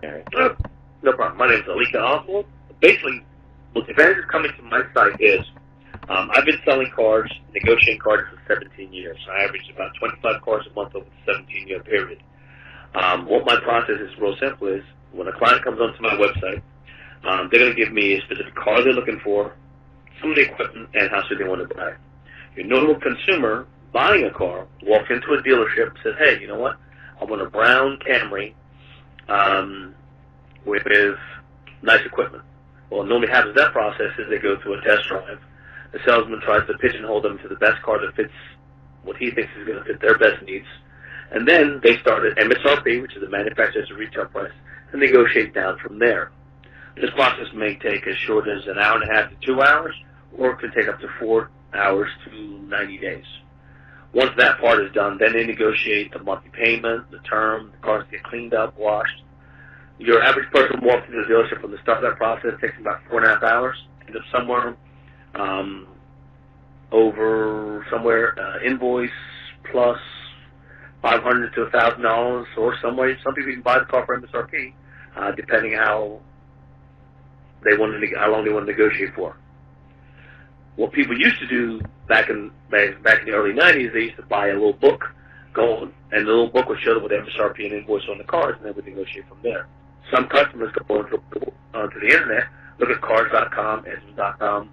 No problem. My name is Alika Oswald. Basically, what the advantage of coming to my site is I've been selling cars, negotiating cars for 17 years. I average about 25 cars a month over the 17-year period. What my process is real simple is when a client comes onto my website, they're going to give me a specific car they're looking for, some of the equipment, and how soon they want to buy it. Your normal consumer buying a car walks into a dealership and says, hey, you know what? I want a brown Camry with nice equipment. Well, what normally happens in that process is they go through a test drive. The salesman tries to pigeonhole them to the best car that fits what he thinks is going to fit their best needs. And then they start at MSRP, which is the manufacturer's retail price, and negotiate down from there. This process may take as short as an hour and a half to 2 hours, or it can take up to 4 hours to 90 days. Once that part is done, then they negotiate the monthly payment, the term, the cars get cleaned up, washed. Your average person walks into the dealership from the start of that process, takes about 4.5 hours, ends up somewhere invoice plus $500 to $1,000, or some people even buy the car for MSRP, depending how long they want to negotiate for. What people used to do back in the early 90s, they used to buy a little book, and the little book would show them what MSRP and invoice on the cars, and they would negotiate from there. Some customers go onto the internet, look at cars.com, Edmunds.com,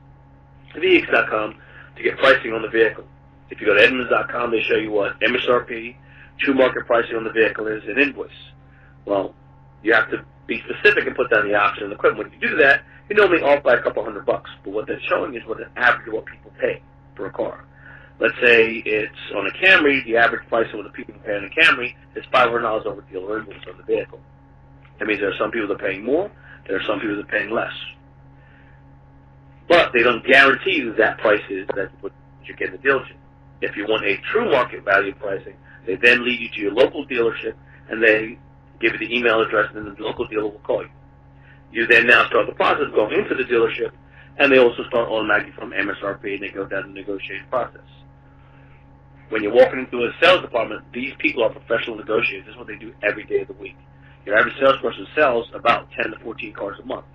VX.com to get pricing on the vehicle. If you go to Edmunds.com, they show you what MSRP, true market pricing on the vehicle is, and invoice. Well, you have to be specific and put down the option and the equipment. When you do that, you're normally off by a couple $100. But what they're showing is what an average of what people pay for a car. Let's say it's on a Camry, the average price of what the people pay on a Camry is $500 over dealer invoice on the vehicle. That means there are some people that are paying more, there are some people that are paying less. But they don't guarantee you that price is that's what you get in the dealership. If you want a true market value pricing, they then lead you to your local dealership and they give you the email address, and then the local dealer will call you. You then now start the process of going into the dealership, and they also start automatically from MSRP, and they go down the negotiation process. When you're walking into a sales department, these people are professional negotiators. This is what they do every day of the week. Your average salesperson sells about 10 to 14 cars a month.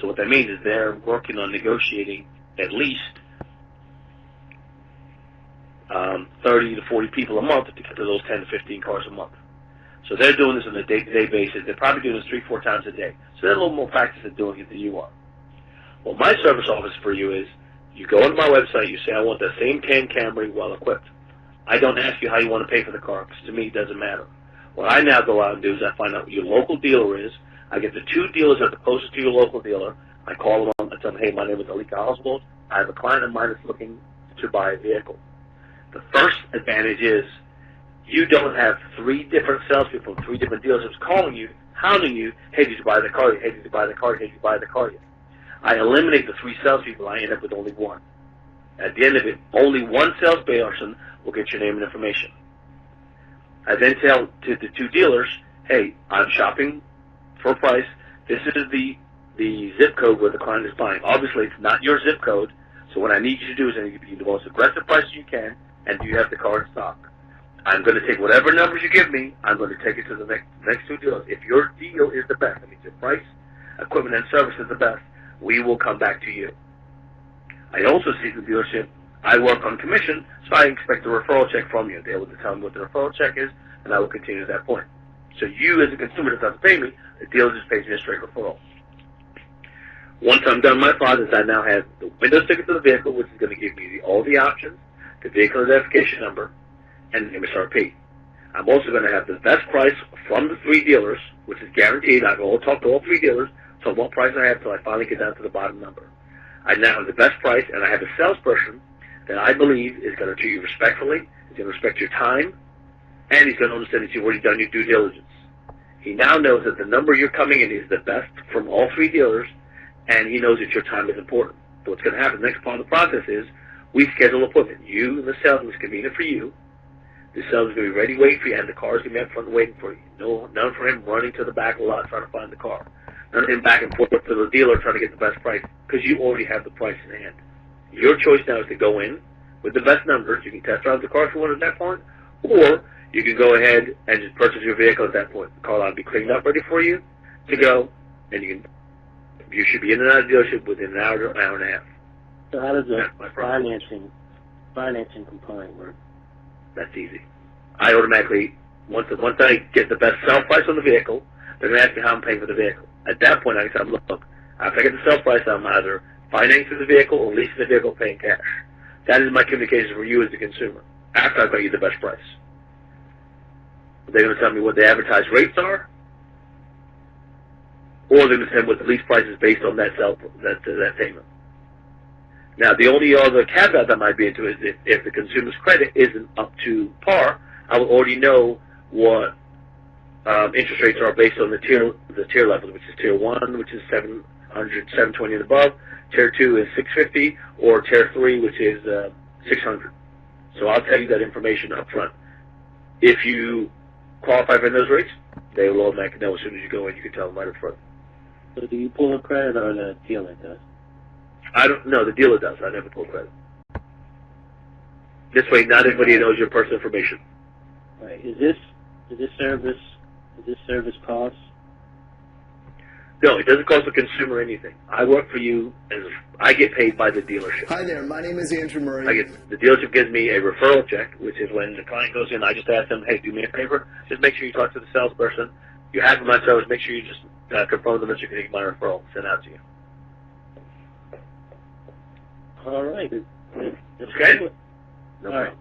So what that means is they're working on negotiating at least 30 to 40 people a month to get to those 10 to 15 cars a month. So they're doing this on a day-to-day basis. They're probably doing this 3-4 times a day. So they're a little more practiced at doing it than you are. Well, my service office for you is you go on my website, you say, I want the same tan Camry well equipped. I don't ask you how you want to pay for the car, because to me it doesn't matter. What I now go out and do is I find out who your local dealer is. I get the 2 dealers that are closest to your local dealer. I call them up and tell them, hey, my name is Alika Oswald. I have a client of mine that's looking to buy a vehicle. The first advantage is you don't have 3 different salespeople from 3 different dealerships calling you, hounding you, hey, did you buy the car yet? Hey, did you buy the car yet? Hey, did you buy the car yet? I eliminate the 3 salespeople. I end up with only 1. At the end of it, only 1 salesperson will get your name and information. I then tell to the 2 dealers, hey, I'm shopping for a price. This is the zip code where the client is buying. Obviously, it's not your zip code, so what I need you to do is I need you to give you the most aggressive price you can, and do you have the car in stock? I'm going to take whatever numbers you give me, I'm going to take it to the next 2 dealers. If your deal is the best, that means your price, equipment, and service is the best, we will come back to you. I also see the dealership, I work on commission, so I expect a referral check from you. They will tell me what the referral check is, and I will continue at that point. So you, as a consumer, doesn't have to pay me. The dealer just pays me a straight referral. Once I'm done my process, I now have the window sticker to the vehicle, which is going to give me all the options, the vehicle identification number, and MSRP. I'm also going to have the best price from the 3 dealers, which is guaranteed. I will talk to all 3 dealers, so what price I have until I finally get down to the bottom number. I now have the best price, and I have a salesperson that I believe is going to treat you respectfully, is going to respect your time, and he's going to understand that you've already done your due diligence. He now knows that the number you're coming in is the best from all 3 dealers, and he knows that your time is important. So what's going to happen, the next part of the process is we schedule an appointment. You and the salesman is convenient for you. The salesman is going to be ready waiting for you, and the car is going to be up front waiting for you. None for him running to the back of the lot trying to find the car. None of him back and forth to the dealer trying to get the best price, because you already have the price in hand. Your choice now is to go in with the best numbers. You can test drive the car if you want at that point, or you can go ahead and just purchase your vehicle at that point. The car will be cleaned up, ready for you. to go, and you should be in and out of the dealership within an hour to an hour and a half. So how does the That's my problem. financing component work? That's easy. I automatically, once I get the best sell price on the vehicle, they're going to ask me how I'm paying for the vehicle. At that point, I can tell them, look, after I get the sell price, I'm either financing the vehicle or leasing the vehicle, paying cash. That is my communication for you as the consumer, after I've got you the best price. They're going to tell me what the advertised rates are, or they're going to tell me what the lease price is based on that payment. Now, the only other caveat that might be into is if the consumer's credit isn't up to par, I will already know what interest rates are based on the tier levels, which is tier 1, which is 700, 720 and above, tier 2 is 650, or tier 3, which is 600. So I'll tell you that information up front. If you qualify for those rates, they will automatically know as soon as you go in. You can tell them right up front. So do you pull a credit or the dealer does? I don't know. The dealer does. I never pull credit. This way, not everybody knows your personal information. Right. Is this service cost? No, it doesn't cost the consumer anything. I work for you, and I get paid by the dealership. Hi there, my name is Andrew Murray. The dealership gives me a referral check, which is when the client goes in, I just ask them, hey, do me a favor, just make sure you talk to the salesperson. You have my service, make sure you just confirm them that you can get my referral sent out to you. All right. Okay? No All right. problem.